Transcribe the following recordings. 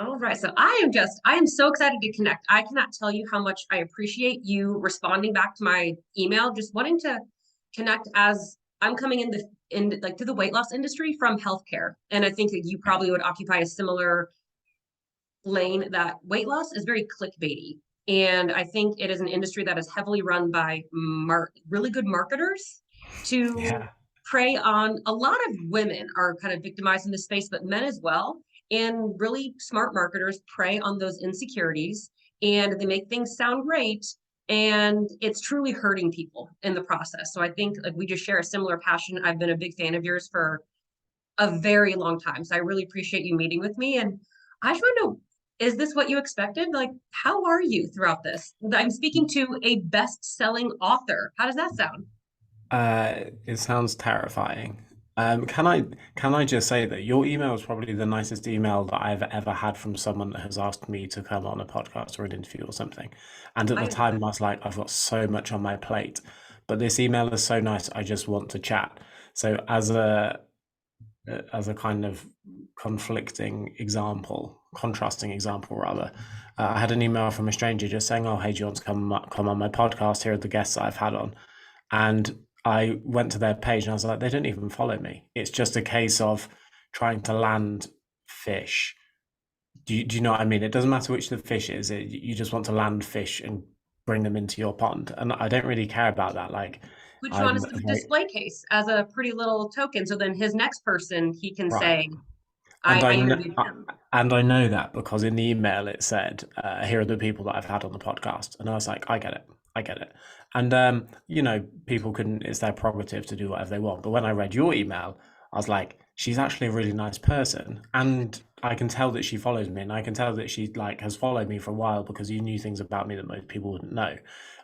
All right. So I am so excited to connect. I cannot tell you how much I appreciate you responding back to my email, just wanting to connect as I'm coming in like to the weight loss industry from healthcare. And I think that you Right. probably would occupy a similar lane that weight loss is very clickbaity. And I think it is an industry that is heavily run by really good marketers to Yeah. prey on a lot of women are kind of victimized in this space, but men as well. And really smart marketers prey on those insecurities and they make things sound great. And it's truly hurting people in the process. So I think like we just share a similar passion. I've been a big fan of yours for a very long time. So I really appreciate you meeting with me. And I just want to know, is this what you expected? Like, how are you throughout this? I'm speaking to a best-selling author. How does that sound? It sounds terrifying. Can I just say that your email is probably the nicest email that I've ever had from someone that has asked me to come on a podcast or an interview or something. And at the I love time, it. I was like, I've got so much on my plate, but this email is so nice. I just want to chat. So as a kind of contrasting example rather, I had an email from a stranger just saying, "Oh, hey, do you want to come on my podcast? Here are the guests that I've had on." And I went to their page and I was like, they don't even follow me. It's just a case of trying to land fish. Do you know what I mean? It doesn't matter which the fish is. You just want to land fish and bring them into your pond. And I don't really care about that. Like, Put you on I'm a very display case as a pretty little token. So then his next person, he can right. say, And I interviewed him. I know that because in the email it said, "Here are the people that I've had on the podcast," and I was like, "I get it, I get it." And people can it's their prerogative to do whatever they want. But when I read your email, I was like, "She's actually a really nice person," and I can tell that she follows me, and I can tell that she like has followed me for a while because you knew things about me that most people wouldn't know.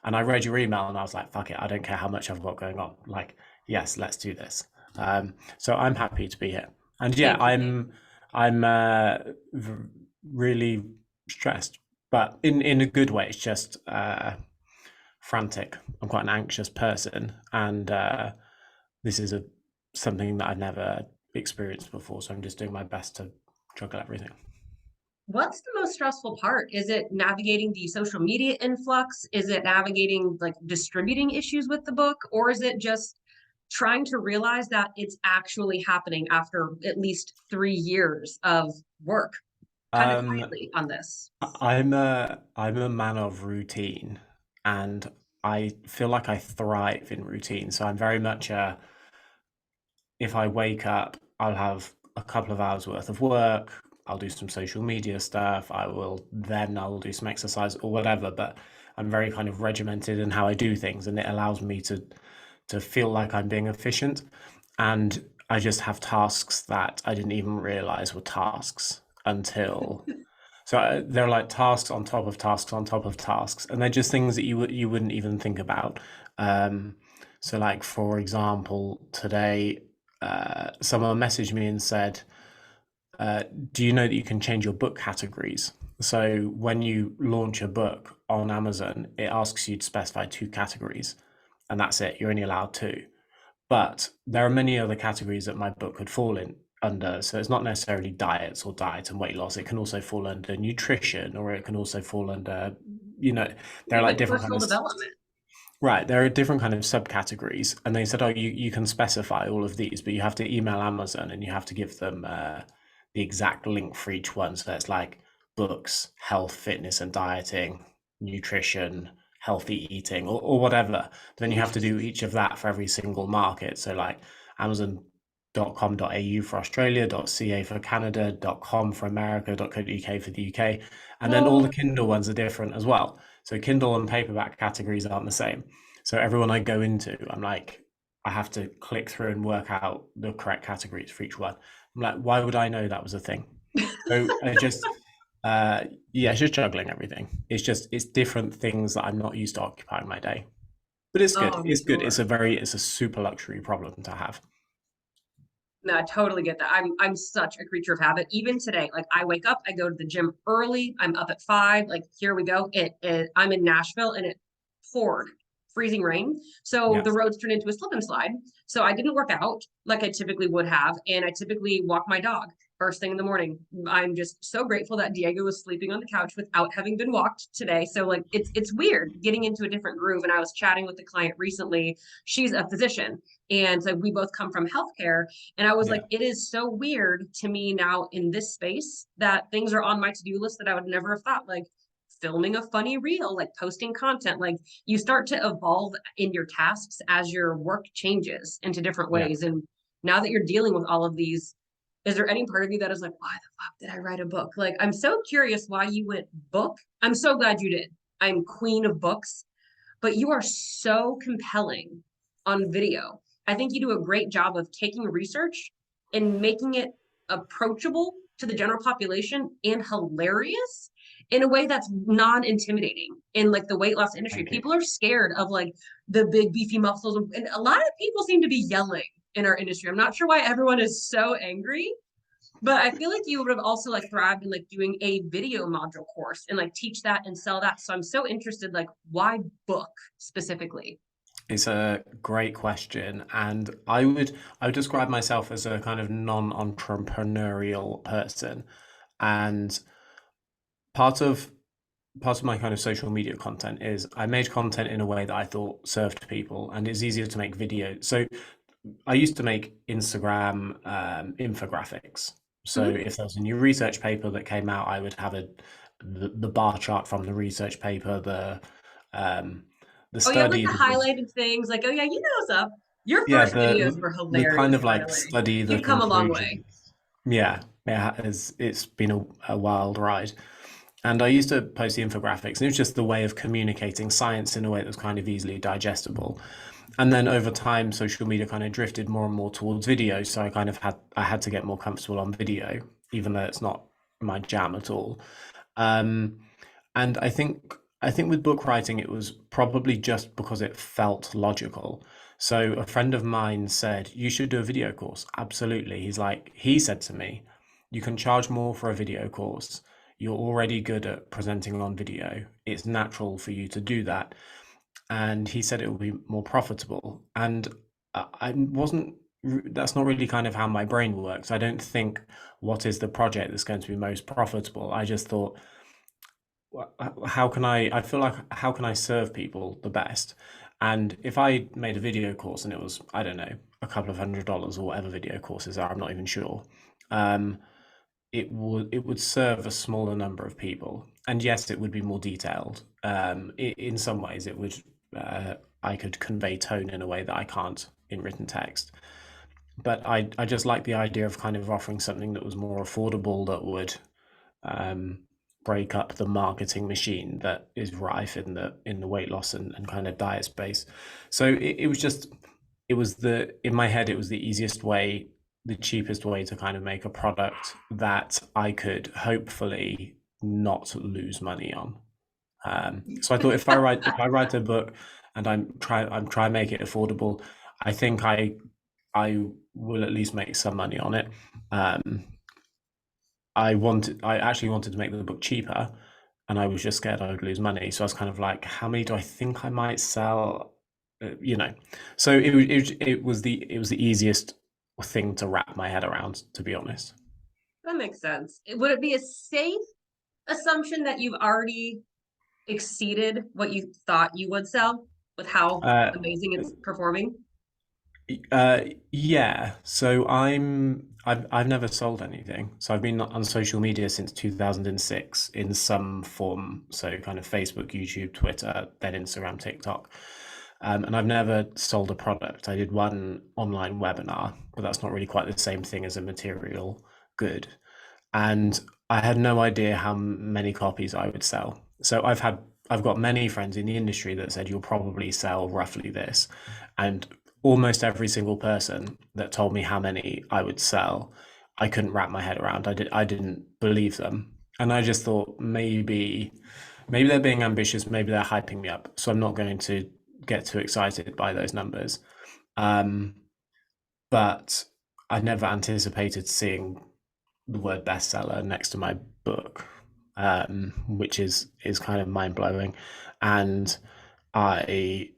And I read your email, and I was like, "Fuck it, I don't care how much I've got going on. Like, yes, let's do this." So I'm happy to be here, and yeah, Thank you. Thank you. I'm really stressed, but in a good way. It's just frantic. I'm quite an anxious person, and this is a something that I've never experienced before. So I'm just doing my best to juggle everything. What's the most stressful part? Is it navigating the social media influx? Is it navigating like distributing issues with the book? Or is it just trying to realize that it's actually happening after at least 3 years of work, kind of Um, quietly on this? I'm a man of routine, and I feel like I thrive in routine. So I'm very much a if I wake up, I'll have a couple of hours worth of work. I'll do some social media stuff. I'll do some exercise or whatever. But I'm very kind of regimented in how I do things, and it allows me to feel like I'm being efficient. And I just have tasks that I didn't even realize were tasks until they're like tasks on top of tasks on top of tasks, and they're just things that you wouldn't even think about. So, like for example, today, someone messaged me and said, "Do you know that you can change your book categories?" So when you launch a book on Amazon, it asks you to specify two categories, and that's it. You're only allowed two. But there are many other categories that my book could fall in under. So it's not necessarily diets or diet and weight loss. It can also fall under nutrition, or it can also fall under, you know, there are It's like like different kind personal of development. right. There are different kind of subcategories, and they said, oh, you can specify all of these, but you have to email Amazon and you have to give them the exact link for each one. So it's like books, health, fitness, and dieting, nutrition, healthy eating, or whatever. Then you have to do each of that for every single market. So like Amazon.com.au for Australia, .ca for Canada, .com for America, .co.uk for the UK. And then all the Well, Kindle ones are different as well. So Kindle and paperback categories aren't the same. So everyone I go into, I'm like, I have to click through and work out the correct categories for each one. I'm like, why would I know that was a thing? So I just, yeah, it's just juggling everything. It's different things that I'm not used to occupying my day. But it's good. oh, I'm It's good. sure. It's a super luxury problem to have. No, I totally get that. I'm such a creature of habit. Even today, like I wake up, I go to the gym early. I'm up at 5. Like here we go. I'm in Nashville and it poured freezing rain. So Yeah. the roads turned into a slip and slide. So I didn't work out like I typically would have, and I typically walk my dog. first thing in the morning. I'm just so grateful that Diego was sleeping on the couch without having been walked today. So like it's weird getting into a different groove. And I was chatting with a client recently. She's a physician. And so we both come from healthcare. And I was like, Yeah. it is so weird to me now in this space that things are on my to-do list that I would never have thought, like filming a funny reel, like posting content. Like you start to evolve in your tasks as your work changes into different Yeah. ways. And now that you're dealing with all of these, is there any part of you that is like, why the fuck did I write a book? Like, I'm so curious why you went book. I'm so glad you did. I'm queen of books, but you are so compelling on video. I think you do a great job of taking research and making it approachable to the general population and hilarious in a way that's non-intimidating in like the weight loss industry. Thank you. People are scared of like the big beefy muscles, and a lot of people seem to be yelling in our industry. I'm not sure why everyone is so angry, but I feel like you would have also like thrived in like doing a video module course and like teach that and sell that. So I'm so interested, like why book specifically? It's a great question, and I would describe myself as a kind of non-entrepreneurial person, and part of part of my kind of social media content is I made content in a way that I thought served people, and it's easier to make videos. So I used to make Instagram infographics. So Mhm. if there was a new research paper that came out, I would have the bar chart from the research paper, um, the Oh yeah, like study the that was highlighted things, like, oh yeah, you know what's up. Your yeah first videos were the kind hilarious, of by the like way. study the You've come a long way. conclusion. Yeah, it's been a wild ride. And I used to post the infographics, and it was just the way of communicating science in a way that was kind of easily digestible. And then over time, social media kind of drifted more and more towards video. So I had to get more comfortable on video, even though it's not my jam at all. Um, and I think with book writing, it was probably just because it felt logical. So a friend of mine said, "You should do a video course." Absolutely. He said to me, "You can charge more for a video course. You're already good at presenting on video. It's natural for you to do that." And he said it will be more profitable. And I wasn't, that's not really kind of how my brain works. I don't think what is the project that's going to be most profitable. I just thought, how can I feel like, how can I serve people the best? And if I made a video course and it was, I don't know, a couple of $100 or whatever video courses are, I'm not even sure. Um, it would serve a smaller number of people, and yes, it would be more detailed. In some ways, it would I could convey tone in a way that I can't in written text. But I just like the idea of kind of offering something that was more affordable, that would um, break up the marketing machine that is rife in the weight loss and kind of diet space. So it was just it was the in my head it was the easiest way, the cheapest way to kind of make a product that I could hopefully not lose money on. So I thought if I write a book and I'm trying to make it affordable, I think I will at least make some money on it. Um, I actually wanted to make the book cheaper, and I was just scared I would lose money. So I was kind of like, how many do I think I might sell? You know, so it was the easiest thing to wrap my head around, to be honest. That makes sense. Would it be a safe assumption that you've already exceeded what you thought you would sell with how Uh, amazing it's performing? Uh, yeah. So I've never sold anything. So I've been on social media since 2006 in some form. So kind of Facebook, YouTube, Twitter, then Instagram, TikTok. And I've never sold a product. I did one online webinar, but that's not really quite the same thing as a material good. And I had no idea how many copies I would sell. So I've got many friends in the industry that said you'll probably sell roughly this, and almost every single person that told me how many I would sell, I couldn't wrap my head around. I didn't believe them, and I just thought maybe they're being ambitious, maybe they're hyping me up. So I'm not going to get too excited by those numbers. Um, but I never anticipated seeing the word bestseller next to my book, which is kind of mind blowing. And I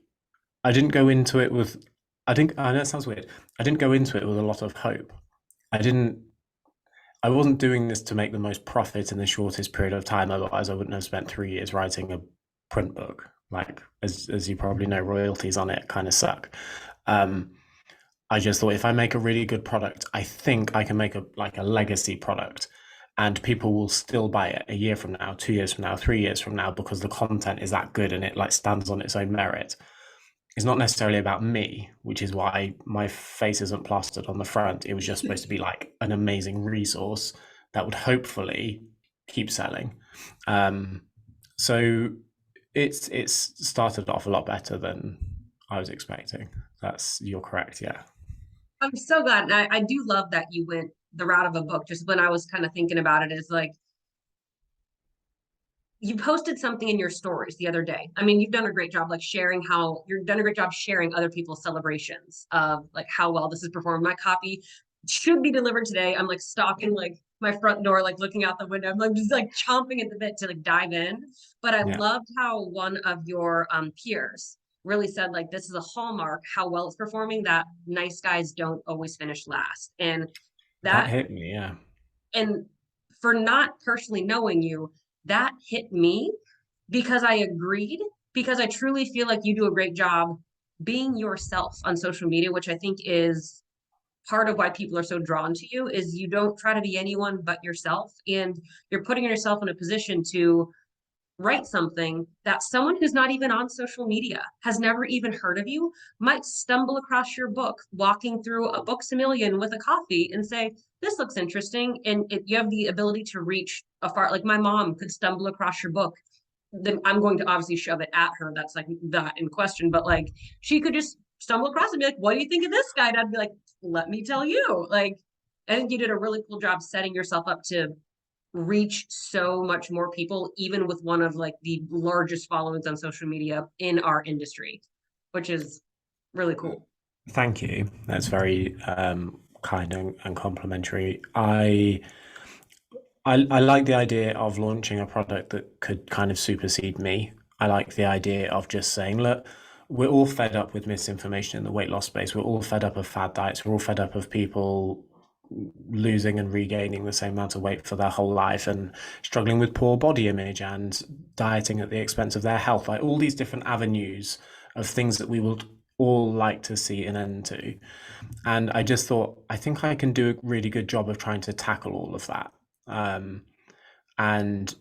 I didn't go into it with I know it sounds weird. I didn't go into it with a lot of hope. I didn't I wasn't doing this to make the most profit in the shortest period of time. Otherwise, I wouldn't have spent 3 years writing a print book. Like, as you probably know, royalties on it kind of suck. Um, I just thought if I make a really good product, I think I can make a legacy product, and people will still buy it a year from now, 2 years from now, 3 years from now, because the content is that good and it like stands on its own merit. It's not necessarily about me, which is why my face isn't plastered on the front. It was just supposed to be like an amazing resource that would hopefully keep selling. Um, so it's started off a lot better than I was expecting. You're correct, yeah. I'm so glad. And I do love that you went the route of a book. Just when I was kind of thinking about it, is like you posted something in your stories the other day. I mean, you've done a great job like sharing how you've done a great job sharing other people's celebrations of like how well this is performed. My copy should be delivered today. I'm like stalking like my front door, like looking out the window. I'm like just like chomping at the bit to like dive in. But I Yeah, loved how one of your peers really said like this is a hallmark how well it's performing, that nice guys don't always finish last. And that that hit me. Yeah, and for not personally knowing you, that hit me because I agreed, because I truly feel like you do a great job being yourself on social media, which I think is part of why people are so drawn to you is you don't try to be anyone but yourself, and you're putting yourself in a position to write something that someone who's not even on social media has never even heard of you might stumble across your book walking through a Books-A-Million with a coffee and say, this looks interesting. And you have the ability to reach a far, like my mom could stumble across your book. Then I'm going to obviously shove it at her. That's like that in question. But like she could just stumble across it and be like, what do you think of this guy? And I'd be like, let me tell you. Like, I think you did a really cool job setting yourself up to reach so much more people, even with one of like the largest followings on social media in our industry, which is really cool. thank you. That's very kind and complimentary. I like the idea of launching a product that could kind of supersede me. I like the idea of just saying, look, we're all fed up with misinformation in the weight loss space. We're all fed up of fad diets. We're all fed up of people losing and regaining the same amount of weight for their whole life and struggling with poor body image and dieting at the expense of their health. Like all these different avenues of things that we would all like to see an end to. And I just thought, I think I can do a really good job of trying to tackle all of that. Um, and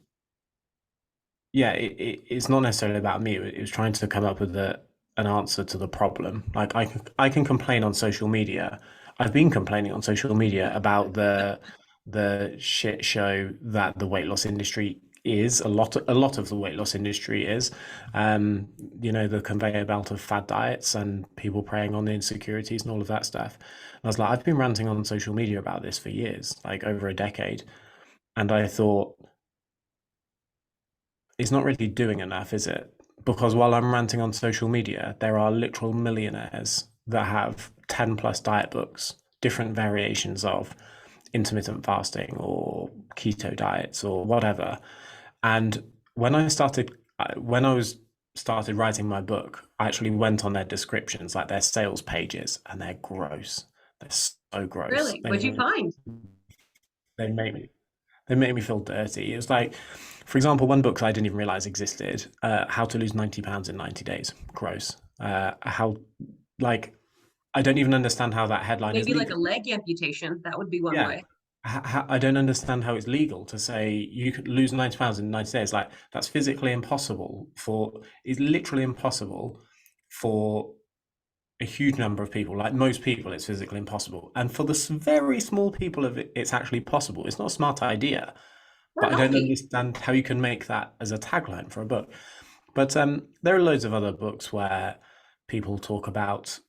yeah, it's not necessarily about me. It was trying to come up with an answer to the problem. Like I can complain on social media. I've been complaining on social media about the shit show that the weight loss industry is. A lot of the weight loss industry is. Um, the conveyor belt of fad diets and people preying on the insecurities and all of that stuff. And I was like, I've been ranting on social media about this for years, like over a decade. And I thought, it's not really doing enough, is it? Because while I'm ranting on social media, there are literal millionaires that have 10 plus diet books, different variations of intermittent fasting or keto diets or whatever. And when I was started writing my book, I actually went on their descriptions, like their sales pages, and they're gross. They're so gross. Really? What'd you find? They make me they make me feel dirty. It was like, for example, one book I didn't even realize existed, How to Lose 90 Pounds in 90 Days. Gross. How, like, I don't even understand how that headline is Maybe like a legal. leg amputation. That would be one Yeah. way. I don't understand how it's legal to say you could lose 90 pounds in 90 days. Like, that's physically impossible it's literally impossible for a huge number of people. Like most people, it's physically impossible. And for the very small people of it, it's actually possible. It's not a smart idea. We're But I don't healthy. understand how you can make that as a tagline for a book. But there are loads of other books where people talk about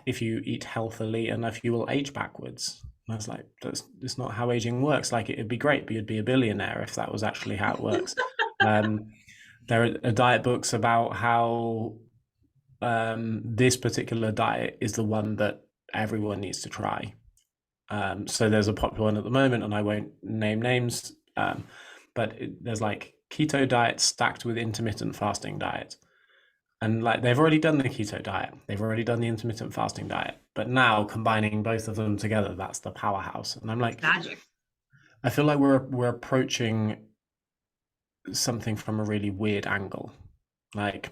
if you eat healthily enough, you will age backwards. And I was like, that's not how aging works. Like, it'd be great, but you'd be a billionaire if that was actually how it works. Um, there are diet books about how this particular diet is the one that everyone needs to try. So there's a popular one at the moment, and I won't name names, but there's like keto diet stacked with intermittent fasting diet. And like they've already done the keto diet, they've already done the intermittent fasting diet, but now combining both of them together, that's the powerhouse. And I'm like, Magic. I feel like we're approaching something from a really weird angle. Like,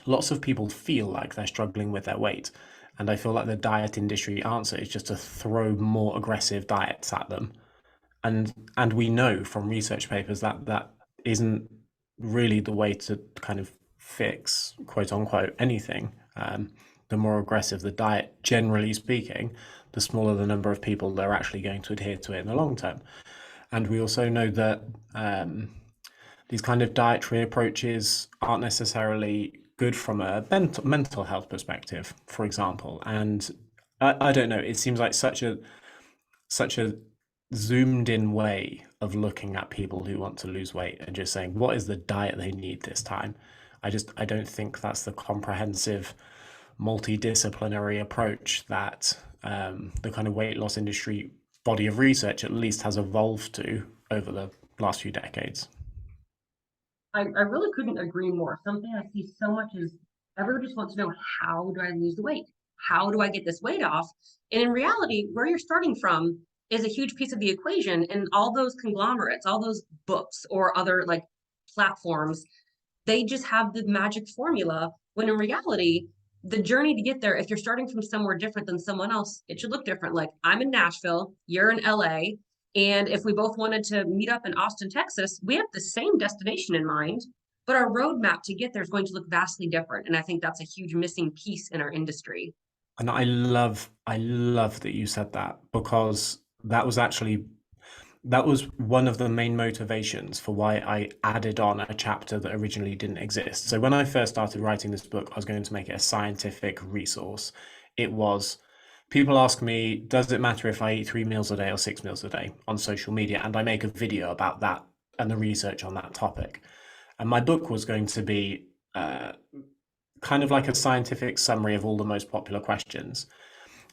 lots of people feel like they're struggling with their weight, and I feel like the diet industry answer is just to throw more aggressive diets at them. And we know from research papers that that isn't really the way to kind of fix, quote unquote, anything. The more aggressive the diet, generally speaking, the smaller the number of people that are actually going to adhere to it in the long term. And we also know that these kind of dietary approaches aren't necessarily good from a mental health perspective, for example. And I don't know, it seems like such a zoomed in way of looking at people who want to lose weight and just saying what is the diet they need this time. I don't think that's the comprehensive multidisciplinary approach that the kind of weight loss industry body of research at least has evolved to over the last few decades. I really couldn't agree more. Something I see so much is everyone just wants to know, how do I lose the weight? How do I get this weight off? And in reality, where you're starting from is a huge piece of the equation. And all those conglomerates, all those books or other like platforms, they just have the magic formula. When in reality, the journey to get there, if you're starting from somewhere different than someone else, it should look different. Like, I'm in Nashville, you're in LA. And if we both wanted to meet up in Austin, Texas, we have the same destination in mind, but our roadmap to get there is going to look vastly different. And I think that's a huge missing piece in our industry. And I love that you said that, because that was one of the main motivations for why I added on a chapter that originally didn't exist. So when I first started writing this book, I was going to make it a scientific resource. It was People ask me, does it matter if I eat 3 meals a day or 6 meals a day on social media? And I make a video about that and the research on that topic. And my book was going to be kind of like a scientific summary of all the most popular questions.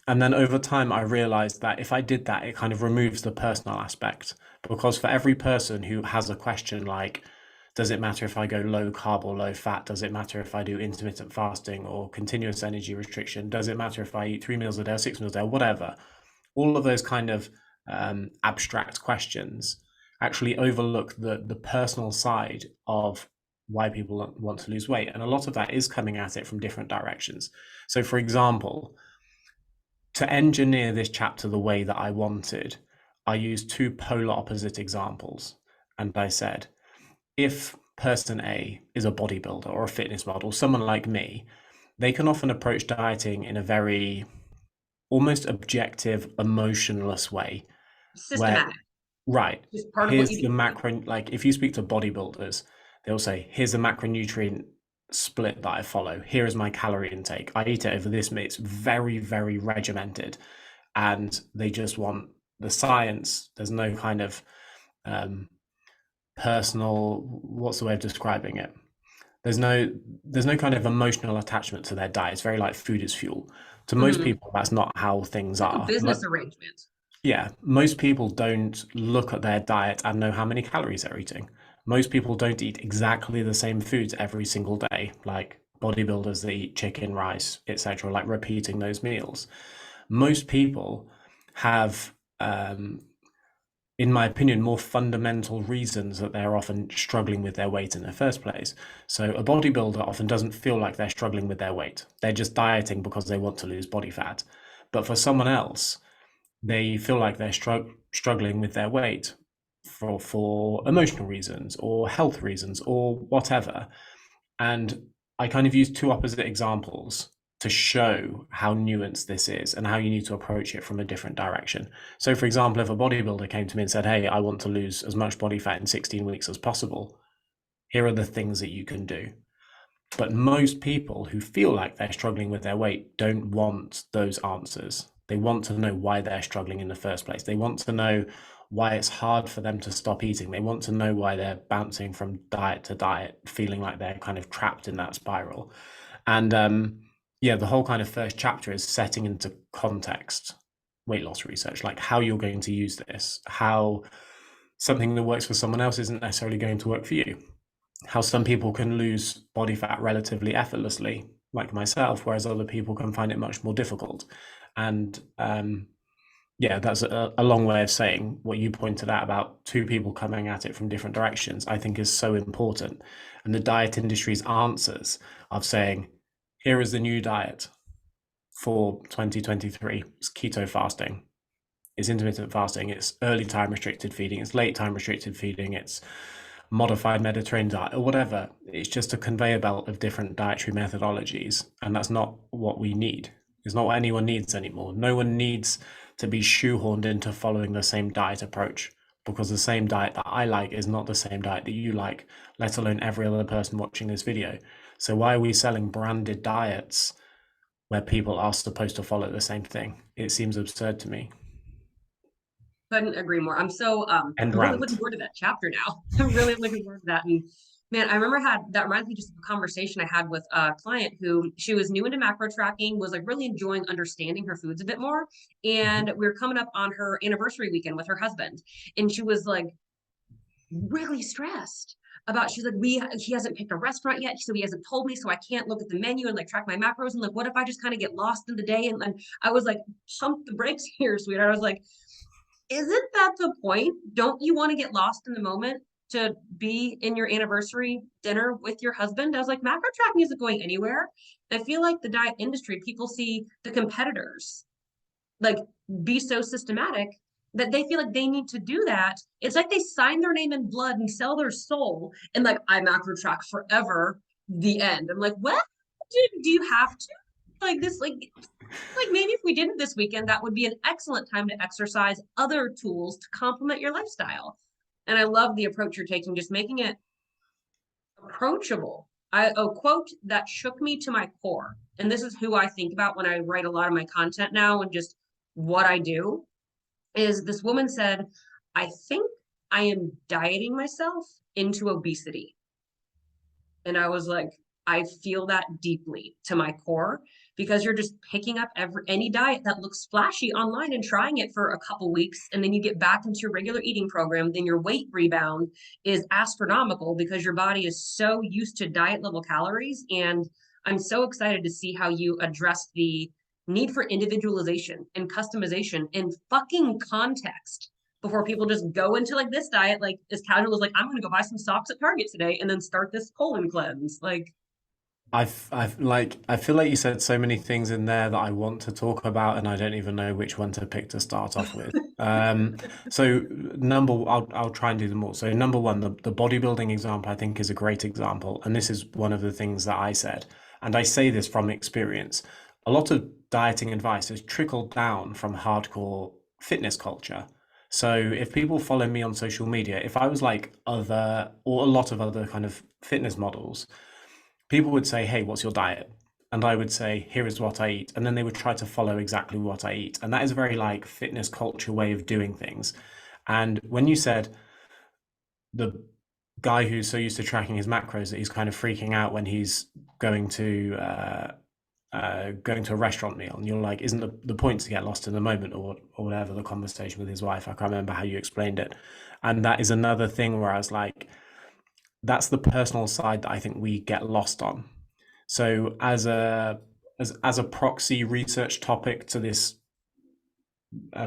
And then over time, I realized that if I did that, it kind of removes the personal aspect. Because for every person who has a question like, does it matter if I go low carb or low fat? Does it matter if I do intermittent fasting or continuous energy restriction? Does it matter if I eat 3 meals a day or 6 meals a day or whatever? All of those kind of abstract questions actually overlook the personal side of why people want to lose weight. And a lot of that is coming at it from different directions. So, for example, to engineer this chapter the way that I wanted, I used two polar opposite examples. And I said, if person A is a bodybuilder or a fitness model, someone like me, they can often approach dieting in a very almost objective, emotionless way, where, Systematic, right, just part of what here's you the do. macro, like if you speak to bodybuilders, they'll say, here's a macronutrient split that I follow. Here is my calorie intake. I eat it over this meal. It's very, very regimented. And they just want the science. There's no kind of um, personal, what's the way of describing it? There's no kind of emotional attachment to their diet. It's very like food is fuel. To most Mhm. people, that's not how things Like a are. business arrangement. Yeah, most people don't look at their diet and know how many calories they're eating. Most people don't eat exactly the same foods every single day, like bodybuilders that eat chicken, rice, etc., like repeating those meals. Most people have, in my opinion, more fundamental reasons that they're often struggling with their weight in the first place. So a bodybuilder often doesn't feel like they're struggling with their weight. They're just dieting because they want to lose body fat. But for someone else, they feel like they're struggling with their weight for emotional reasons or health reasons or whatever. And I kind of use two opposite examples to show how nuanced this is and how you need to approach it from a different direction. So, for example, if a bodybuilder came to me and said, hey, I want to lose as much body fat in 16 weeks as possible, here are the things that you can do. But most people who feel like they're struggling with their weight don't want those answers. They want to know why they're struggling in the first place. They want to know why it's hard for them to stop eating. They want to know why they're bouncing from diet to diet, feeling like they're kind of trapped in that spiral. And yeah, the whole kind of first chapter is setting into context weight loss research, like how you're going to use this, how something that works for someone else isn't necessarily going to work for you, how some people can lose body fat relatively effortlessly, like myself, whereas other people can find it much more difficult. And Yeah, that's a long way of saying what you pointed out about two people coming at it from different directions, I think is so important. And the diet industry's answers of saying, here is the new diet for 2023. It's keto fasting, it's intermittent fasting, it's early time restricted feeding, it's late time restricted feeding, it's modified Mediterranean diet or whatever. It's just a conveyor belt of different dietary methodologies. And that's not what we need. It's not what anyone needs anymore. No one needs to be shoehorned into following the same diet approach, because the same diet that I like is not the same diet that you like, let alone every other person watching this video. So why are we selling branded diets where people are supposed to follow the same thing? It seems absurd to me. Couldn't agree more. And I'm really looking Brandt. forward to that chapter now. I'm really looking forward to that. And man, I remember had that reminds me just of a conversation I had with a client who she was new into macro tracking, was like really enjoying understanding her foods a bit more. Mhm. And we were coming up on her anniversary weekend with her husband. And she was like really stressed about she's like we he hasn't picked a restaurant yet, so he hasn't told me, so I can't look at the menu and like track my macros, and like what if I just kind of get lost in the day. And then I was like, pump the brakes here, sweetheart. I was like, isn't that the point? Don't you want to get lost in the moment to be in your anniversary dinner with your husband? I was like, macro tracking isn't going anywhere. I feel like the diet industry, people see the competitors like be so systematic that they feel like they need to do that. It's like they sign their name in blood and sell their soul and like I macro track forever, the end. I'm like, what? Do you have to? Like this, like maybe if we didn't this weekend, that would be an excellent time to exercise other tools to complement your lifestyle. And I love the approach you're taking, just making it approachable. A quote that shook me to my core, and this is who I think about when I write a lot of my content now and just what I do, is this woman said, I think I am dieting myself into obesity. And I was like, I feel that deeply to my core because you're just picking up any diet that looks flashy online and trying it for a couple weeks. And then you get back into your regular eating program. Then your weight rebound is astronomical because your body is so used to diet level calories. And I'm so excited to see how you address the need for individualization and customization and fucking context before people just go into like this diet, like as casual as like, I'm gonna go buy some socks at Target today and then start this colon cleanse. Like, I feel like you said so many things in there that I want to talk about, and I don't even know which one to pick to start off with. So I'll try and do them all. So number one, the bodybuilding example I think is a great example, and this is one of the things that I said, and I say this from experience. A lot of dieting advice has trickled down from hardcore fitness culture. So if people follow me on social media, if I was like other or a lot of other kind of fitness models, people would say, hey, what's your diet? And I would say, here is what I eat. And then they would try to follow exactly what I eat. And that is a very like fitness culture way of doing things. And when you said the guy who's so used to tracking his macros that he's kind of freaking out when he's going to a restaurant meal, and you're like, isn't the point to get lost in the moment, or whatever the conversation with his wife? I can't remember how you explained it. And that is another thing where I was like, that's the personal side that I think we get lost on. So as a proxy research topic to this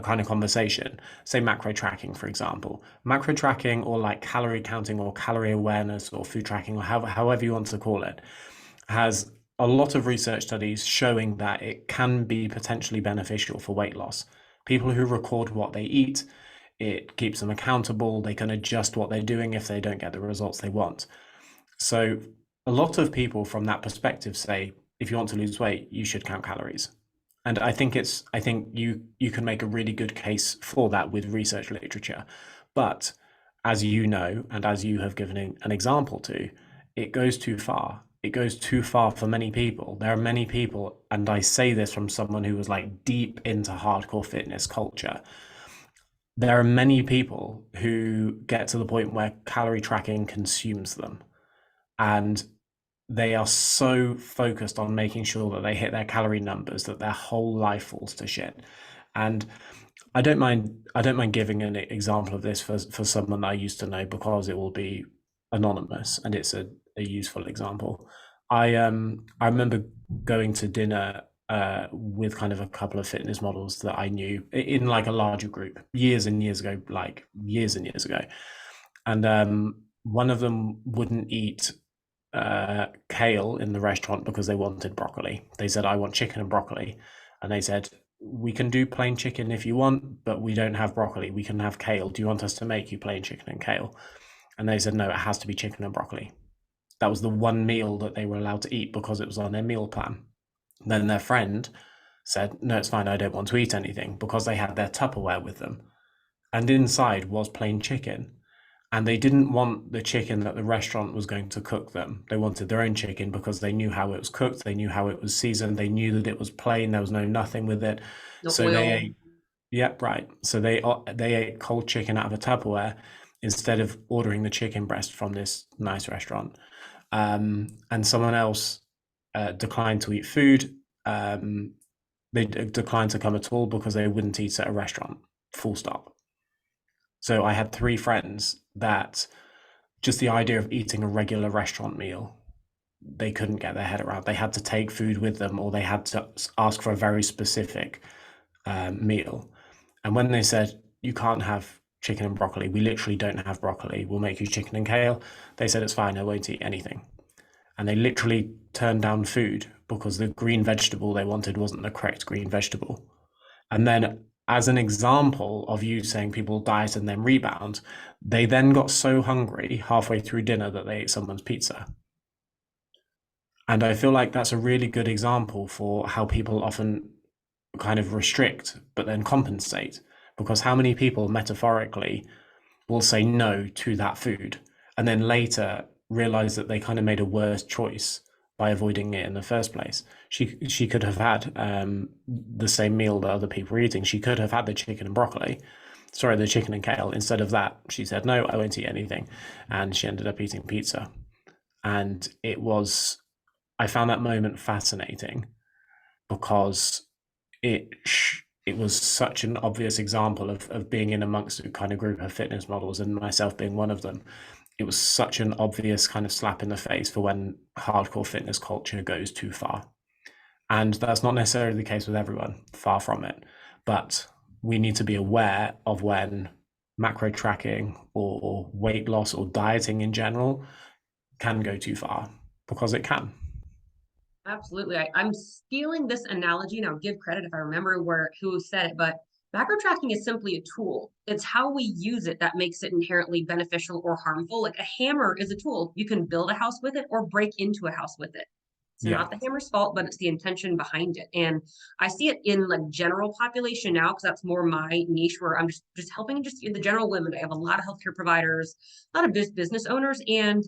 kind of conversation, say macro tracking, for example, macro tracking or like calorie counting or calorie awareness or food tracking or however you want to call it, has a lot of research studies showing that it can be potentially beneficial for weight loss. People who record what they eat, it keeps them accountable. They can adjust what they're doing if they don't get the results they want. So a lot of people from that perspective say, if you want to lose weight, you should count calories. And I think you can make a really good case for that with research literature. But as you know, and as you have given an example to, it goes too far. It goes too far for many people. There are many people, and I say this from someone who was like deep into hardcore fitness culture. There are many people who get to the point where calorie tracking consumes them, and they are so focused on making sure that they hit their calorie numbers that their whole life falls to shit. And I don't mind giving an example of this for someone I used to know, because it will be anonymous and it's a useful example. I remember going to dinner with kind of a couple of fitness models that I knew in like a larger group years and years ago, like years and years ago. And one of them wouldn't eat kale in the restaurant because they wanted broccoli. They said, I want chicken and broccoli. And they said, we can do plain chicken if you want, but we don't have broccoli. We can have kale. Do you want us to make you plain chicken and kale? And they said, no, it has to be chicken and broccoli. That was the one meal that they were allowed to eat because it was on their meal plan. Then their friend said, no, it's fine. I don't want to eat anything, because they had their Tupperware with them. And inside was plain chicken. And they didn't want the chicken that the restaurant was going to cook them. They wanted their own chicken because they knew how it was cooked. They knew how it was seasoned. They knew that it was plain. There was no nothing with it. No So they oil. ate, yeah, right. So they ate cold chicken out of a Tupperware instead of ordering the chicken breast from this nice restaurant. And someone else declined to eat food. They declined to come at all because they wouldn't eat at a restaurant. Full stop. So I had three friends that just the idea of eating a regular restaurant meal, they couldn't get their head around. They had to take food with them, or they had to ask for a very specific meal. And when they said, you can't have chicken and broccoli, we literally don't have broccoli, we'll make you chicken and kale, they said, it's fine, I won't eat anything. And they literally turned down food because the green vegetable they wanted wasn't the correct green vegetable. And then, as an example of you saying people diet and then rebound, they then got so hungry halfway through dinner that they ate someone's pizza. And I feel like that's a really good example for how people often kind of restrict but then compensate. Because how many people metaphorically will say no to that food and then later realize that they kind of made a worse choice by avoiding it in the first place? She could have had the same meal that other people were eating. She could have had the chicken and broccoli, sorry, the chicken and kale. Instead of that, she said, no, I won't eat anything. And she ended up eating pizza. And I found that moment fascinating because it it was such an obvious example of being in amongst a kind of group of fitness models, and myself being one of them. It was such an obvious kind of slap in the face for when hardcore fitness culture goes too far. And that's not necessarily the case with everyone, far from it. But we need to be aware of when macro tracking or weight loss or dieting in general can go too far, because it can. Absolutely. I'm stealing this analogy, and I'll give credit if I remember who said it, but macro tracking is simply a tool. It's how we use it that makes it inherently beneficial or harmful. Like a hammer is a tool. You can build a house with it or break into a house with it. It's Yeah. not the hammer's fault, but it's the intention behind it. And I see it in like general population now, because that's more my niche, where I'm just helping just the general women. I have a lot of healthcare providers, a lot of business owners, and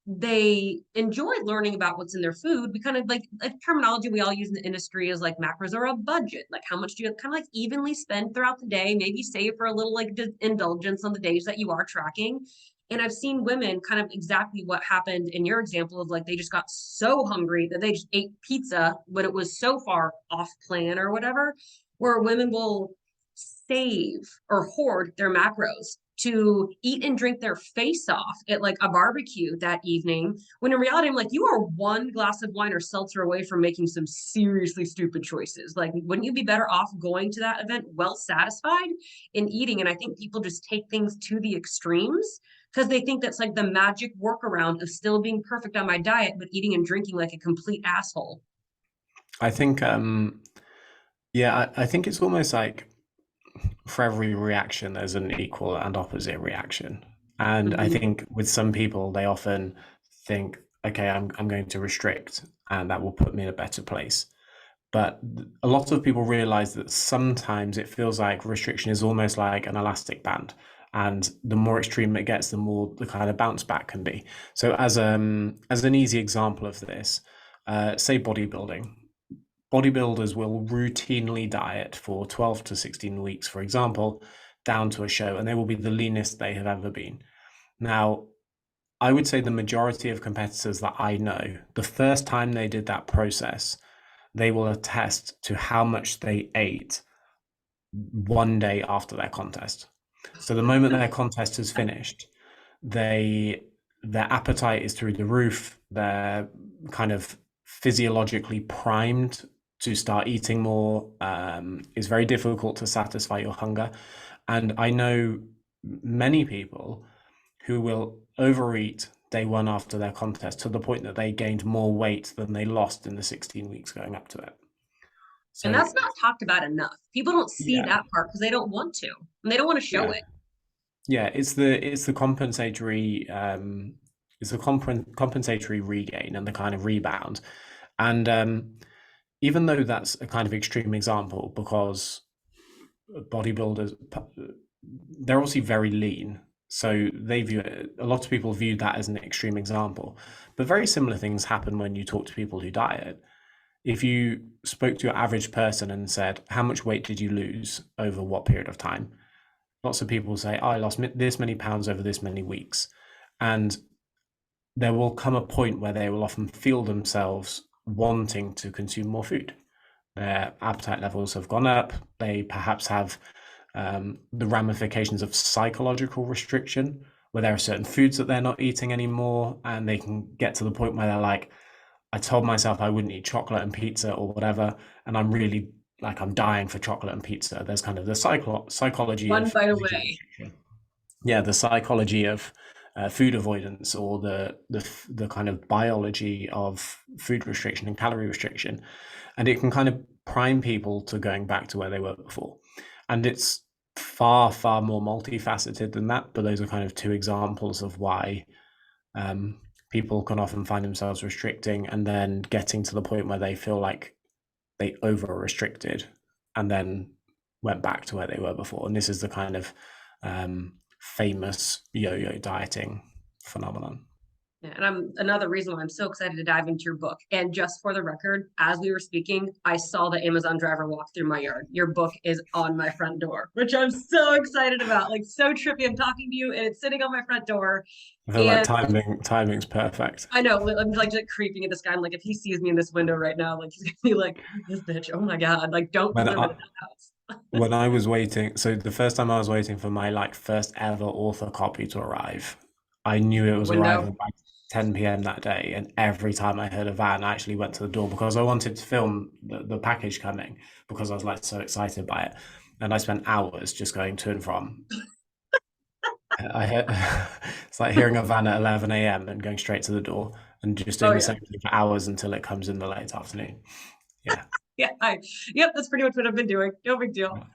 they enjoy learning about what's in their food. We kind of like terminology we all use in the industry is like macros are a budget. Like how much do you kind of like evenly spend throughout the day, maybe save for a little like indulgence on the days that you are tracking. And I've seen women kind of exactly what happened in your example of like they just got so hungry that they just ate pizza when it was so far off plan or whatever, where women will save or hoard their macros to eat and drink their face off at like a barbecue that evening. When in reality, I'm like, you are one glass of wine or seltzer away from making some seriously stupid choices. Like, wouldn't you be better off going to that event well satisfied and eating? And I think people just take things to the extremes because they think that's like the magic workaround of still being perfect on my diet, but eating and drinking like a complete asshole. I think, yeah, I think it's almost like for every reaction, there's an equal and opposite reaction. And I Mm-hmm. think with some people, they often think, okay, I'm going to restrict, and that will put me in a better place. But a lot of people realize that sometimes it feels like restriction is almost like an elastic band. And the more extreme it gets, the more the kind of bounce back can be. So as an easy example of this, say bodybuilding. Bodybuilders will routinely diet for 12 to 16 weeks, for example, down to a show, and they will be the leanest they have ever been. Now, I would say the majority of competitors that I know, the first time they did that process, they will attest to how much they ate one day after their contest. So the moment their contest is finished, they their appetite is through the roof. They're kind of physiologically primed to start eating more. It's very difficult to satisfy your hunger. And I know many people who will overeat day one after their contest to the point that they gained more weight than they lost in the 16 weeks going up to it. And So, that's not talked about enough. People don't see yeah, that part because they don't want to, and they don't want to show yeah, it. yeah. It's the compensatory compensatory regain and the kind of rebound. And even though that's a kind of extreme example, because bodybuilders, they're obviously very lean, so they view it, a lot of people view that as an extreme example. But very similar things happen when you talk to people who diet. If you spoke to your average person and said, how much weight did you lose over what period of time? Lots of people say, oh, I lost this many pounds over this many weeks. And there will come a point where they will often feel themselves wanting to consume more food. Their appetite levels have gone up. They perhaps have the ramifications of psychological restriction, where there are certain foods that they're not eating anymore, and they can get to the point where they're like, I told myself I wouldn't eat chocolate and pizza or whatever, and I'm really like I'm dying for chocolate and pizza. There's kind of the psychology One of bite food away. restriction. Yeah, the psychology of food avoidance, or the kind of biology of food restriction and calorie restriction, and it can kind of prime people to going back to where they were before. And it's far more multifaceted than that, but those are kind of two examples of why um, people can often find themselves restricting and then getting to the point where they feel like they over restricted and then went back to where they were before. And this is the kind of famous yo-yo dieting phenomenon. Yeah, and I'm another reason why I'm so excited to dive into your book. And just for the record, as we were speaking, I saw the Amazon driver walk through my yard. Your book is on my front door, which I'm so excited about. Like so trippy. I'm talking to you and it's sitting on my front door. I feel like And timing's perfect. I know I'm like just creeping at this guy. I'm like, if he sees me in this window right now, like he's gonna be like, this bitch, oh my God. Like, don't When put him in I, a house. when I was waiting, so the first time I was waiting for my like first ever author copy to arrive, I knew it was Window. arriving by 10 p.m. that day, and every time I heard a van, I actually went to the door because I wanted to film the package coming because I was like so excited by it, and I spent hours just going to and from. I heard, it's like hearing a van at 11 a.m. and going straight to the door and just Oh doing the yeah. same thing for hours until it comes in the late afternoon. Yeah. Yeah. Yep, that's pretty much what I've been doing. No big deal.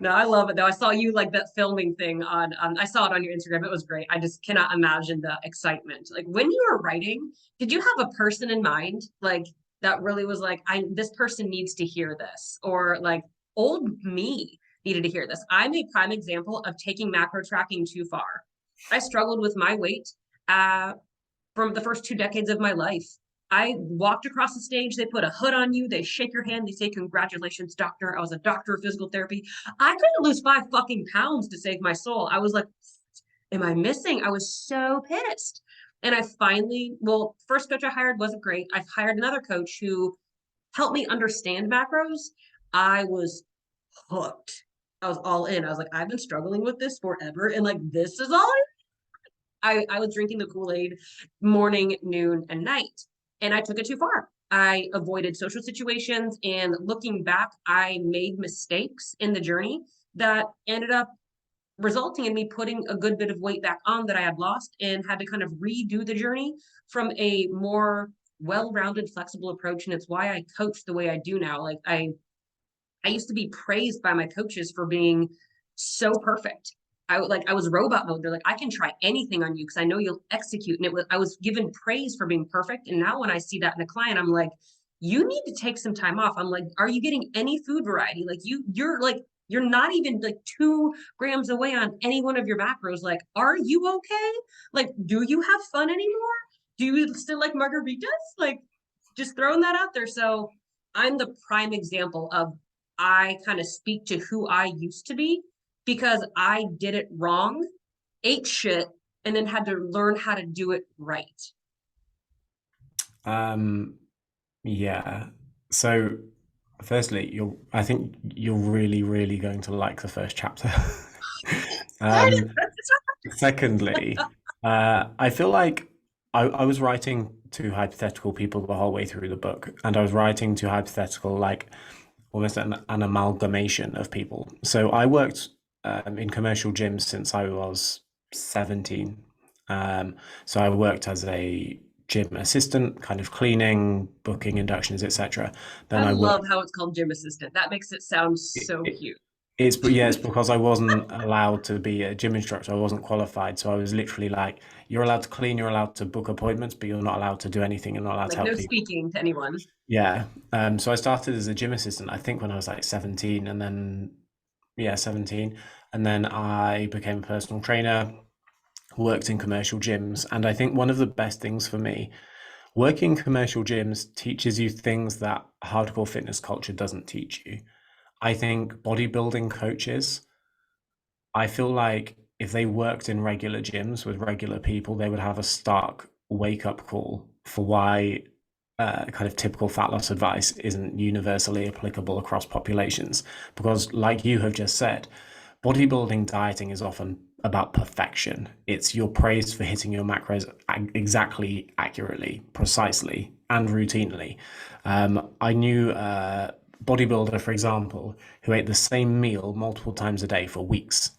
No, I love it though. I saw you like that filming thing on I saw it on your Instagram. It was great. I just cannot imagine the excitement. Like when you were writing, did you have a person in mind like that really was like I this person needs to hear this or like old me needed to hear this. I'm a prime example of taking macro tracking too far. I struggled with my weight uh from the first 2 decades of my life. I walked across the stage, they put a hood on you, they shake your hand, they say, congratulations, doctor. I was a doctor of physical therapy. I couldn't lose 5 fucking pounds to save my soul. I was like, am I missing? I was so pissed. And I finally, well, first coach I hired wasn't great. I hired another coach who helped me understand macros. I was hooked. I was all in. I was like, I've been struggling with this forever. And like, this is all I was drinking the Kool-Aid morning, noon, and night. And I took it too far. I avoided social situations. And looking back, I made mistakes in the journey that ended up resulting in me putting a good bit of weight back on that I had lost and had to kind of redo the journey from a more well-rounded, flexible approach. And it's why I coach the way I do now. Like I used to be praised by my coaches for being so perfect. I was robot mode. They're like, I can try anything on you because I know you'll execute. And I was given praise for being perfect. And now when I see that in a client, I'm like, you need to take some time off. I'm like, are you getting any food variety? Like you're not even like 2 grams away on any one of your macros. Like, are you okay? Like, do you have fun anymore? Do you still like margaritas? Like, just throwing that out there. So I'm the prime example of I kind of speak to who I used to be because I did it wrong, ate shit, and then had to learn how to do it right. Um, yeah. So, firstly, I think you're really going to like the first chapter. um, Secondly, I feel like I was writing to hypothetical people the whole way through the book, and I was writing to hypothetical, like almost an amalgamation of people. So I worked in commercial gyms since I was 17. So I worked as a gym assistant, kind of cleaning, booking inductions, etc. Then I I worked. love how it's called gym assistant. That makes it sound It, so it, cute. it's because I wasn't allowed to be a gym instructor. I wasn't qualified, so I was literally like, "You're allowed to clean, you're allowed to book appointments, but you're not allowed to do anything. You're not allowed to Like help no people." speaking to anyone. Yeah. So I started as a gym assistant, I think when I was like 17, and then yeah, 17, and then I became a personal trainer, worked in commercial gyms, and I think one of the best things for me, working in commercial gyms teaches you things that hardcore fitness culture doesn't teach you. I think bodybuilding coaches, I feel like if they worked in regular gyms with regular people, they would have a stark wake up call for why kind of typical fat loss advice isn't universally applicable across populations. Because, like you have just said, bodybuilding dieting is often about perfection. It's you're praised for hitting your macros exactly, accurately, precisely, and routinely. I knew a bodybuilder, for example, who ate the same meal multiple times a day for weeks,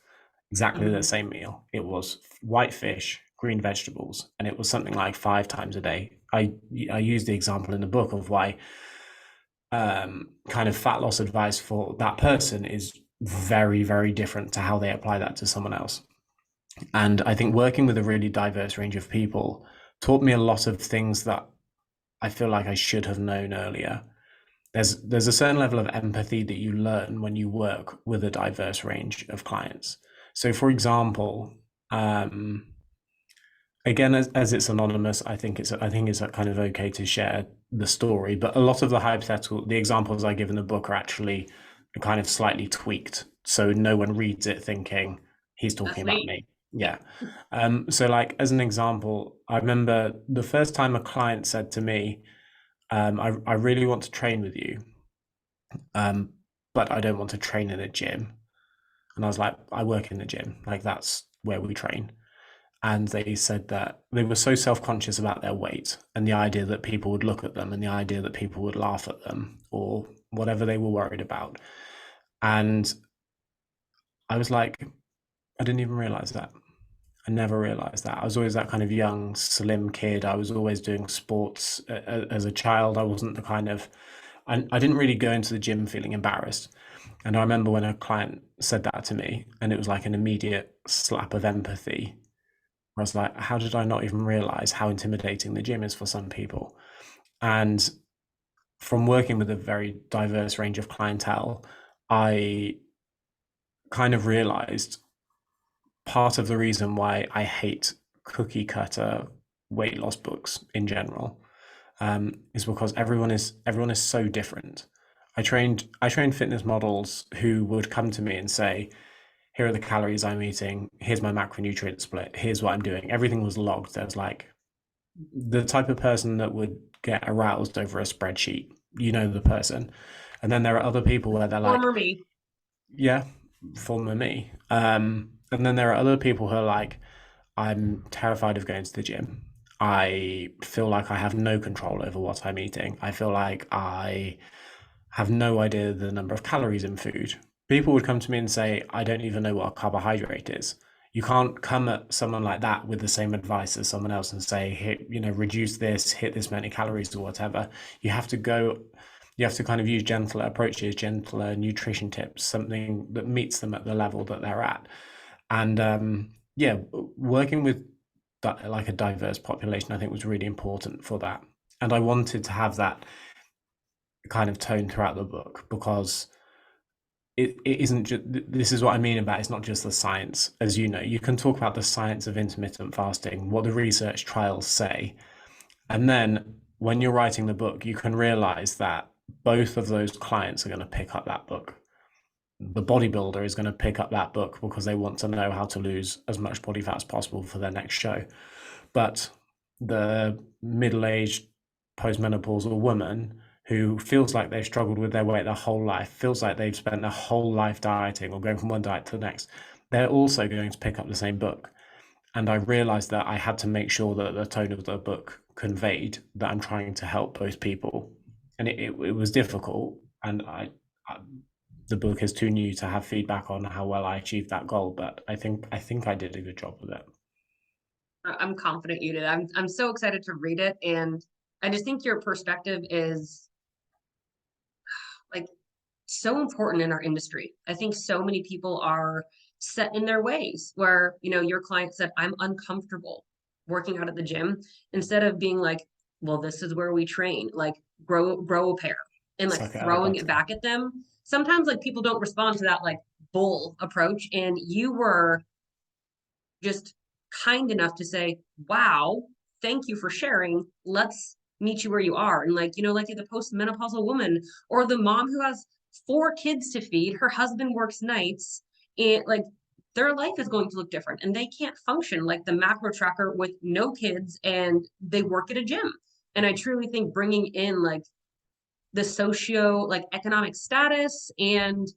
exactly the Mhm. same meal. It was white fish, green vegetables, and it was something like 5 times a day. I use the example in the book of why kind of fat loss advice for that person is very, very different to how they apply that to someone else. And I think working with a really diverse range of people taught me a lot of things that I feel like I should have known earlier. There's a certain level of empathy that you learn when you work with a diverse range of clients. So, for example, um, again, as it's anonymous, I think it's kind of okay to share the story. But a lot of the examples I give in the book are actually kind of slightly tweaked, so no one reads it thinking he's talking That's about me. me. Yeah. So, like as an example, I remember the first time a client said to me, "I really want to train with you, um, but I don't want to train in a gym." And I was like, "I work in the gym. Like that's where we train." And they said that they were so self-conscious about their weight and the idea that people would look at them and the idea that people would laugh at them or whatever they were worried about. And I was like, I didn't even realize that. I never realized that. I was always that kind of young, slim kid. I was always doing sports as a child. I wasn't the kind of, I didn't really go into the gym feeling embarrassed. And I remember when a client said that to me, and it was like an immediate slap of empathy. I was like, how did I not even realize how intimidating the gym is for some people? And from working with a very diverse range of clientele, I kind of realized part of the reason why I hate cookie cutter weight loss books in general is because everyone is so different. I trained fitness models who would come to me and say, here are the calories I'm eating, here's my macronutrient split, here's what I'm doing. Everything was logged. There was like the type of person that would get aroused over a spreadsheet, the person. And then there are other people where they're like, Former me. yeah, former me. And then there are other people who are like, I'm terrified of going to the gym. I feel like I have no control over what I'm eating. I feel like I have no idea the number of calories in food. People would come to me and say, I don't even know what a carbohydrate is. You can't come at someone like that with the same advice as someone else and say, hit, reduce this, hit this many calories or whatever. You have to go, you have to kind of use gentler approaches, gentler nutrition tips, something that meets them at the level that they're at. And yeah, working with that, like a diverse population, I think was really important for that. And I wanted to have that kind of tone throughout the book because it isn't just, this is what I mean about it's not just the science. As you know, you can talk about the science of intermittent fasting, what the research trials say, and then when you're writing the book you can realize that both of those clients are going to pick up that book. The bodybuilder is going to pick up that book because they want to know how to lose as much body fat as possible for their next show, but the middle-aged postmenopausal woman who feels like they've struggled with their weight their whole life, feels like they've spent their whole life dieting or going from one diet to the next, they're also going to pick up the same book. And I realized that I had to make sure that the tone of the book conveyed that I'm trying to help both people. And it was difficult. And I the book is too new to have feedback on how well I achieved that goal, but I think I did a good job with it. I'm confident you did. I'm so excited to read it, and I just think your perspective is like so important in our industry. I think so many people are set in their ways where, your client said, I'm uncomfortable working out at the gym, instead of being like, well, this is where we train, like grow a pair and like Suck it up, throwing it buttercup. back at them. Sometimes like people don't respond to that like bull approach. And you were just kind enough to say, wow, thank you for sharing. Let's meet you where you are. And like, like the postmenopausal woman or the mom who has 4 kids to feed, her husband works nights, and like their life is going to look different and they can't function like the macro tracker with no kids and they work at a gym. And I truly think bringing in like the socio like economic status, and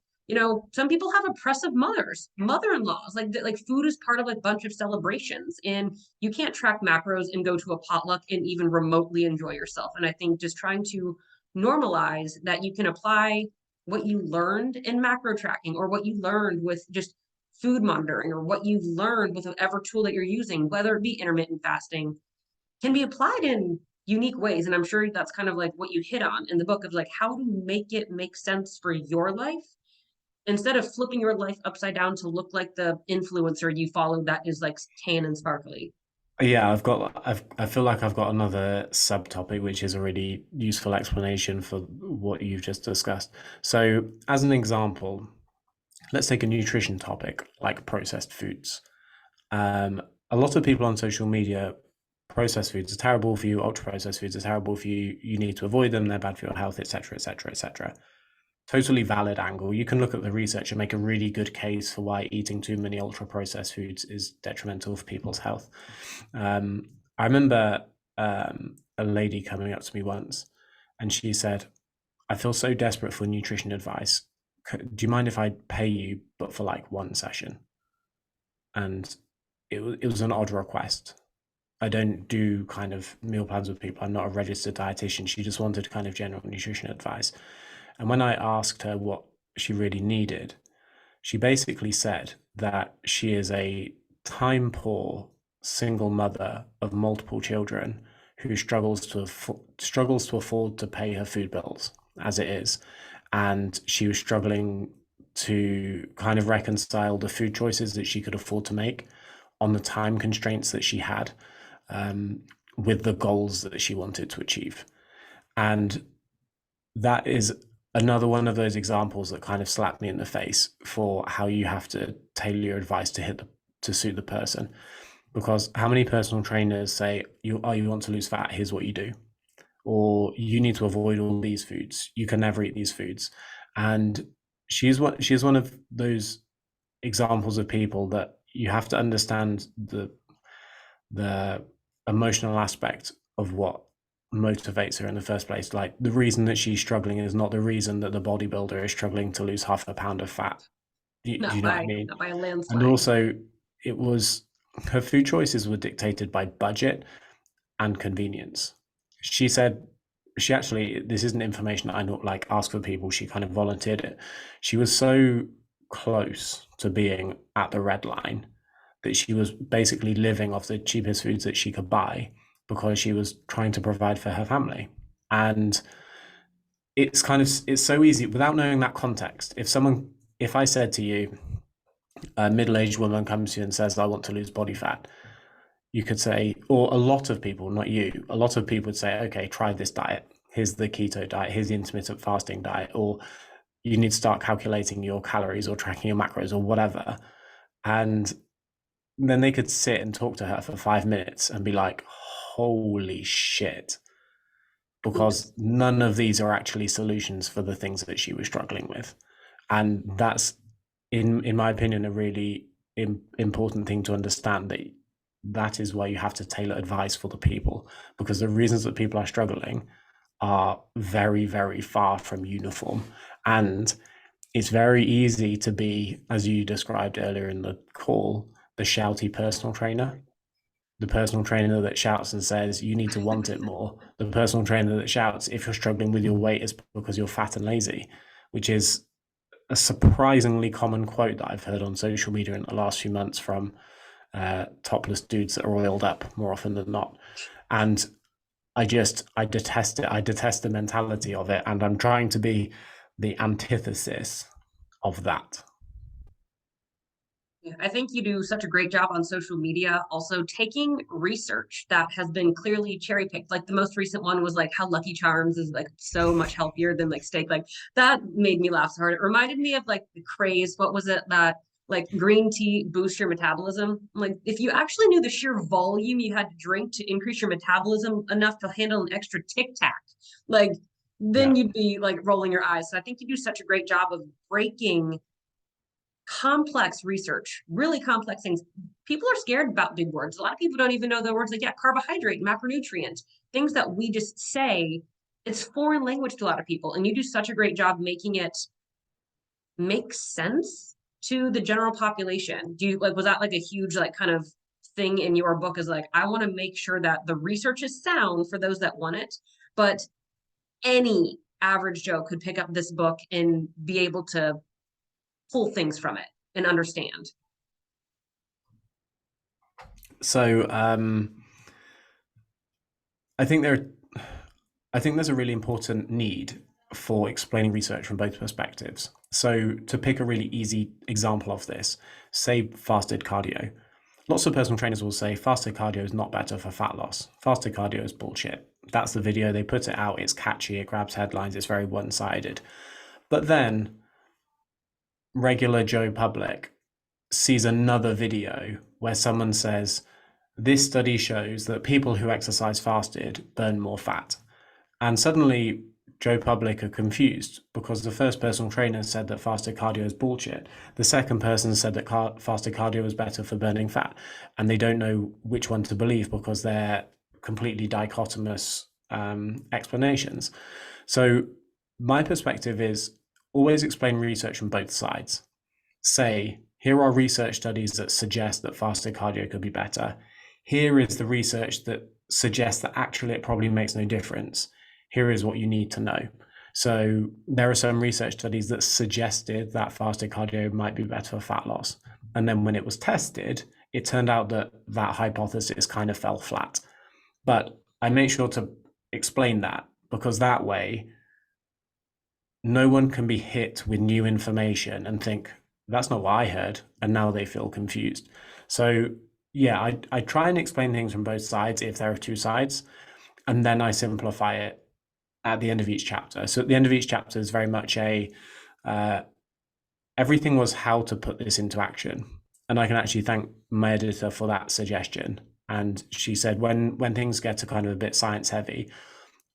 some people have oppressive mother-in-laws, like food is part of like bunch of celebrations, and you can't track macros and go to a potluck and even remotely enjoy yourself. And I think just trying to normalize that you can apply what you learned in macro tracking, or what you learned with just food monitoring, or what you've learned with whatever tool that you're using, whether it be intermittent fasting, can be applied in unique ways. And I'm sure that's kind of like what you hit on in the book of like how to make it make sense for your life, instead of flipping your life upside down to look like the influencer you follow that is like tan and sparkly. Yeah, I feel like I've got another subtopic, which is a really useful explanation for what you've just discussed. So, as an example, let's take a nutrition topic like processed foods. Um, a lot of people on social media, processed foods are terrible for you, ultra processed foods are terrible for you, you need to avoid them, they're bad for your health, etc., etc., etc. Totally valid angle. You can look at the research and make a really good case for why eating too many ultra processed foods is detrimental for people's health. I remember a lady coming up to me once and she said, I feel so desperate for nutrition advice. Do you mind if I pay you, but for like one session? And it was an odd request. I don't do kind of meal plans with people. I'm not a registered dietitian. She just wanted kind of general nutrition advice. And when I asked her what she really needed, she basically said that she is a time poor single mother of multiple children who struggles to afford to pay her food bills as it is, and she was struggling to kind of reconcile the food choices that she could afford to make on the time constraints that she had, um, with the goals that she wanted to achieve. And that is another one of those examples that kind of slapped me in the face for how you have to tailor your advice to suit the person. Because how many personal trainers say, you want to lose fat, here's what you do, or you need to avoid all these foods, you can never eat these foods. And she's one of those examples of people that you have to understand the emotional aspect of what motivates her in the first place. Like, the reason that she's struggling is not the reason that the bodybuilder is struggling to lose half a pound of fat. Do Not you know what I by mean? not by a And landslide. also, it was her food choices were dictated by budget and convenience. She said she actually, this isn't information that I not like ask for people. She kind of volunteered it. She was so close to being at the red line that she was basically living off the cheapest foods that she could buy because she was trying to provide for her family. And it's so easy without knowing that context. If I said to you, a middle-aged woman comes to you and says, I want to lose body fat, you could say, or a lot of people, not you, a lot of people would say, okay, try this diet. Here's the keto diet, here's the intermittent fasting diet, or you need to start calculating your calories or tracking your macros or whatever. And then they could sit and talk to her for 5 minutes and be like, holy shit, because none of these are actually solutions for the things that she was struggling with. And that's, in my opinion, a really important thing to understand, that is why you have to tailor advice for the people, because the reasons that people are struggling are very, very far from uniform. And it's very easy to be, as you described earlier in the call, the shouty personal trainer, the personal trainer that shouts and says you need to want it more, the personal trainer that shouts if you're struggling with your weight it's because you're fat and lazy, which is a surprisingly common quote that I've heard on social media in the last few months from topless dudes that are oiled up more often than not. And I detest it. I detest the mentality of it. And I'm trying to be the antithesis of that. Yeah, I think you do such a great job on social media, also taking research that has been clearly cherry picked. Like the most recent one was like how Lucky Charms is like so much healthier than like steak. Like that made me laugh so hard. It reminded me of like the craze. What was it that like green tea boosts your metabolism? Like if you actually knew the sheer volume you had to drink to increase your metabolism enough to handle an extra Tic Tac, like Yeah. then you'd be like rolling your eyes. So I think you do such a great job of breaking complex research, really complex things. People are scared about big words. A lot of people don't even know the words like, yeah, carbohydrate, macronutrient, things that we just say. It's foreign language to a lot of people. And you do such a great job making it make sense to the general population. Do you like, was that like a huge, like, kind of thing in your book is like, I want to make sure that the research is sound for those that want it, but any average Joe could pick up this book and be able to pull things from it and understand. So I think there I think there's a really important need for explaining research from both perspectives. So to pick a really easy example of this, say fasted cardio. Lots of personal trainers will say fasted cardio is not better for fat loss. Fasted cardio is bullshit. That's the video, they put it out, it's catchy, it grabs headlines, it's very one-sided. But then regular Joe public sees another video where someone says, this study shows that people who exercise fasted burn more fat. And suddenly Joe public are confused because the first personal trainer said that fasted cardio is bullshit. The second person said that fasted cardio is better for burning fat. And they don't know which one to believe because they're completely dichotomous explanations. So my perspective is always explain research from both sides. Say, here are research studies that suggest that fasted cardio could be better. Here is the research that suggests that actually it probably makes no difference. Here is what you need to know. So there are some research studies that suggested that fasted cardio might be better for fat loss. And then when it was tested, it turned out that that hypothesis kind of fell flat. But I make sure to explain that because that way no one can be hit with new information and think, that's not what I heard. And now they feel confused. So yeah, I try and explain things from both sides if there are two sides. And then I simplify it at the end of each chapter. So at the end of each chapter is very much everything was how to put this into action. And I can actually thank my editor for that suggestion. And she said, when things get to kind of a bit science heavy,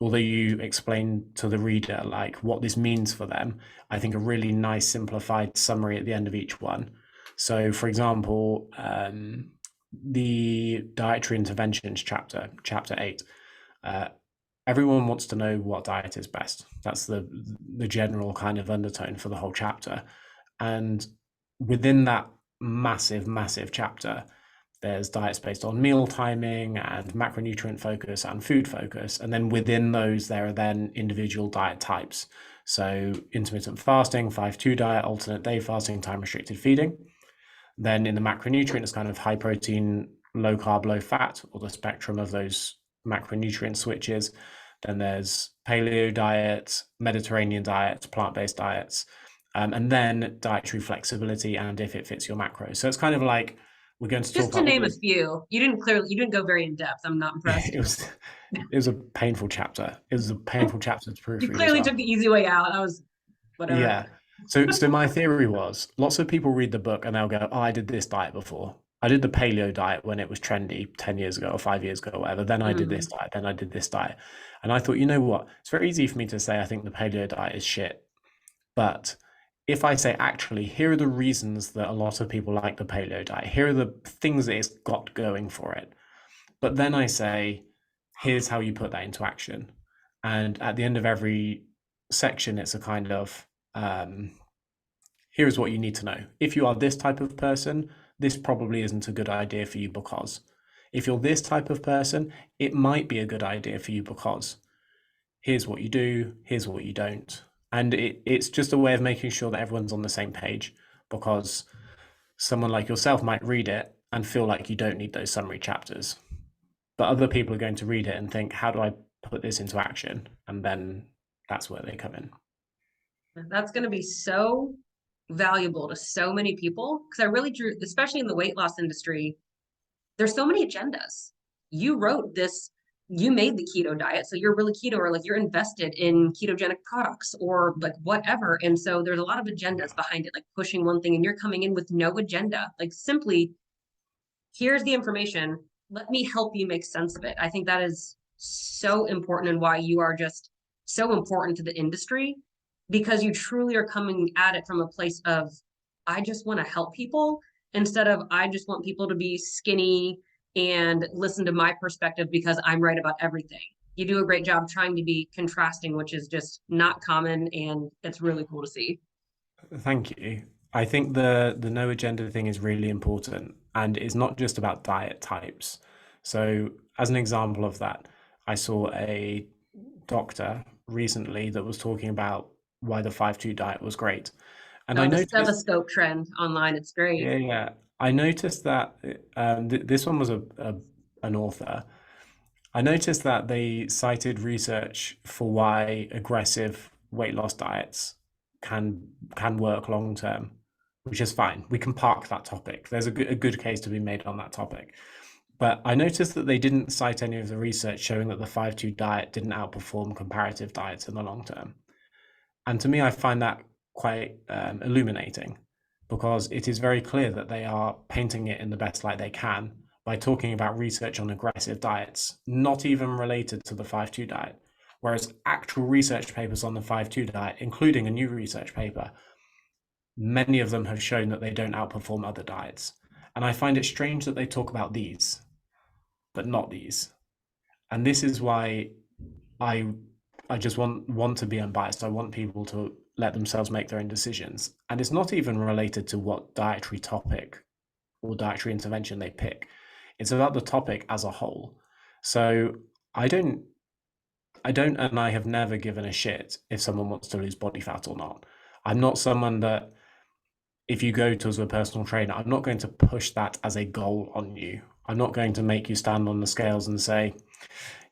although you explain to the reader like what this means for them, I think a really nice simplified summary at the end of each one. So for example, the dietary interventions chapter 8, everyone wants to know what diet is best. That's the general kind of undertone for the whole chapter. And within that massive chapter, there's diets based on meal timing and macronutrient focus and food focus. And then within those, there are then individual diet types. So intermittent fasting, 5-2 diet, alternate day fasting, time restricted feeding. Then in the macronutrient, it's kind of high protein, low carb, low fat, or the spectrum of those macronutrient switches. Then there's paleo diet, Mediterranean diets, plant-based diets, and then dietary flexibility and if it fits your macros. So it's kind of like we're going to talk Just to about name a few, you didn't go very in depth. I'm not impressed. it was a painful chapter. It was a painful chapter to You proofread as clearly well. took the easy way out. I was whatever. Yeah. So my theory was lots of people read the book and they'll go, oh, I did this diet before. I did the paleo diet when it was trendy 10 years ago or 5 years ago or whatever. Then I did this diet. Then I did this diet. And I thought, you know what? It's very easy for me to say I think the paleo diet is shit. But if I say, actually, here are the reasons that a lot of people like the paleo diet, here are the things that it's got going for it. But then I say, here's how you put that into action. And at the end of every section, it's a kind of, here's what you need to know. If you are this type of person, this probably isn't a good idea for you because. If you're this type of person, it might be a good idea for you because here's what you do, here's what you don't. And it's just a way of making sure that everyone's on the same page, because someone like yourself might read it and feel like you don't need those summary chapters. But other people are going to read it and think, how do I put this into action? And then that's where they come in. That's going to be so valuable to so many people because I really drew, especially in the weight loss industry, there's so many agendas. You wrote this, you made the keto diet, so you're really keto, or like you're invested in ketogenic products or like whatever. And so there's a lot of agendas behind it, like pushing one thing, and you're coming in with no agenda, like simply, here's the information. Let me help you make sense of it. I think that is so important and why you are just so important to the industry because you truly are coming at it from a place of, I just want to help people instead of, I just want people to be skinny and listen to my perspective because I'm right about everything. You do a great job trying to be contrasting, which is just not common. And it's really cool to see. Thank you. I think the no agenda thing is really important, and it's not just about diet types. So, as an example of that, I saw a doctor recently that was talking about why the 5-2 diet was great. And I The noticed, stethoscope trend online, it's great. yeah, yeah, I noticed that this one was an author. I noticed that they cited research for why aggressive weight loss diets can work long term, which is fine. We can park that topic. There's a good case to be made on that topic. But I noticed that they didn't cite any of the research showing that the 5-2 diet didn't outperform comparative diets in the long term. And to me, I find that quite illuminating, because it is very clear that they are painting it in the best light they can by talking about research on aggressive diets, not even related to the 5-2 diet. Whereas actual research papers on the 5-2 diet, including a new research paper, many of them have shown that they don't outperform other diets. And I find it strange that they talk about these, but not these. And this is why I I just want to be unbiased. I want people to let themselves make their own decisions. And it's not even related to what dietary topic or dietary intervention they pick. It's about the topic as a whole. So I don't and I have never given a shit if someone wants to lose body fat or not. I'm not someone that, if you go to as a personal trainer, I'm not going to push that as a goal on you. I'm not going to make you stand on the scales and say,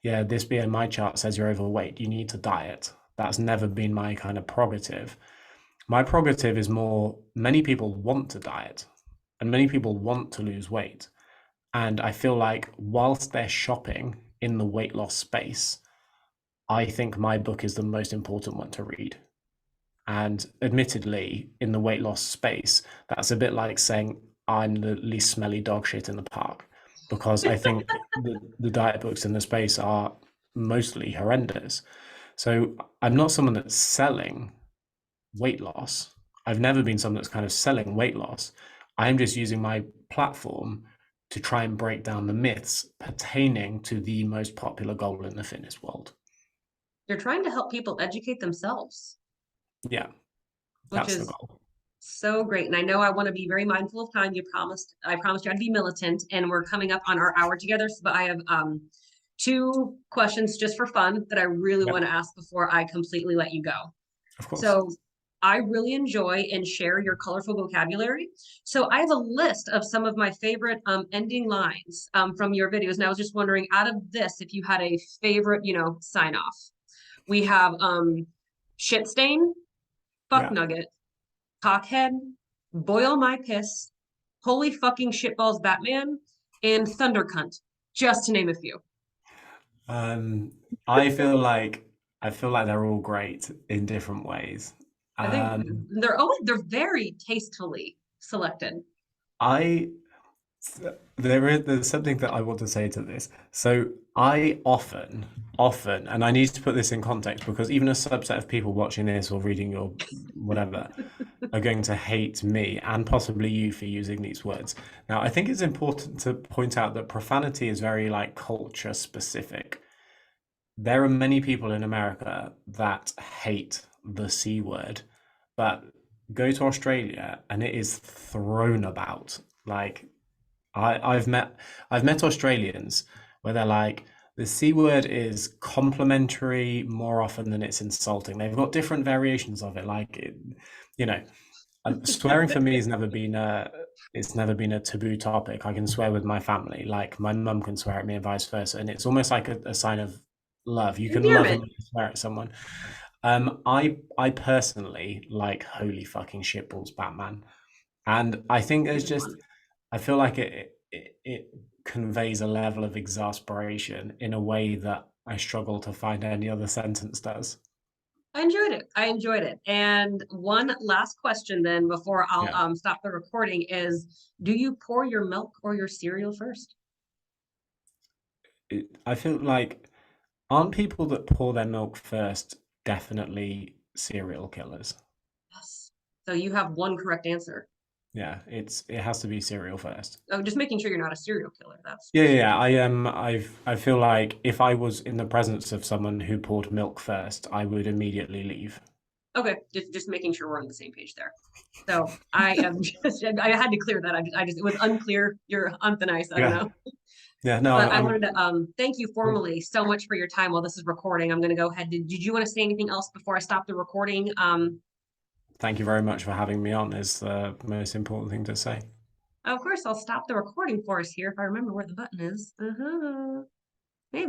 yeah, this BMI chart says you're overweight, you need to diet. That's never been my kind of prerogative. My prerogative is more, many people want to diet and many people want to lose weight. And I feel like whilst they're shopping in the weight loss space, I think my book is the most important one to read. And admittedly, in the weight loss space, that's a bit like saying I'm the least smelly dog shit in the park, because I think the diet books in the space are mostly horrendous. So I'm not someone that's selling weight loss. I've never been someone that's kind of selling weight loss. I'm just using my platform to try and break down the myths pertaining to the most popular goal in the fitness world. You're trying to help people educate themselves, Yeah, which that's the is goal. so great. And I know I want to be very mindful of time. I promised you I'd be militant, and we're coming up on our hour together. But I have two questions just for fun that I really Yep, want to ask before I completely let you go. of course. So I really enjoy and share your colorful vocabulary. So I have a list of some of my favorite ending lines from your videos. And I was just wondering, out of this, if you had a favorite, sign off. We have shit stain, fuck Yeah. nugget, cockhead, boil my piss, holy fucking shitballs Batman, and thunder cunt, just to name a few. Um, I feel like they're all great in different ways. I think Um, they're very tastefully selected. I there's something that I want to say to this. So I often, and I need to put this in context because even a subset of people watching this or reading your whatever are going to hate me and possibly you for using these words. Now, I think it's important to point out that profanity is very like culture specific. There are many people in America that hate the C word, but go to Australia and it is thrown about Like I've met Australians where they're like the C word is complimentary more often than it's insulting. They've got different variations of it. You know, swearing for me has never been a it's never been a taboo topic. I can swear with my family. Like my mum can swear at me and vice versa, and it's almost like a sign of love. You can love and Endearment. swear at someone. I personally like holy fucking shitballs Batman, and I think there's Good just one. I feel like it conveys a level of exasperation in a way that I struggle to find any other sentence does. I enjoyed it. I enjoyed it. And one last question then before I'll Yeah. stop the recording is, do you pour your milk or your cereal first? I feel like aren't people that pour their milk first definitely serial killers? Yes. So you have one correct answer. Yeah, it has to be cereal first. Oh, just making sure you're not a serial killer. That's Yeah, yeah, just yeah. I feel like if I was in the presence of someone who poured milk first, I would immediately leave. okay. Just making sure we're on the same page there. So I am just I had to clear that. I just it was unclear. You're on thin ice. I don't Yeah, know. yeah. No, But I wanted to thank you I'm formally so much for your time while this is recording. I'm going to go ahead. Did you want to say anything else before I stop the recording? Thank you very much for having me on. Is the most important thing to say. Of course, I'll stop the recording for us here if I remember where the button is.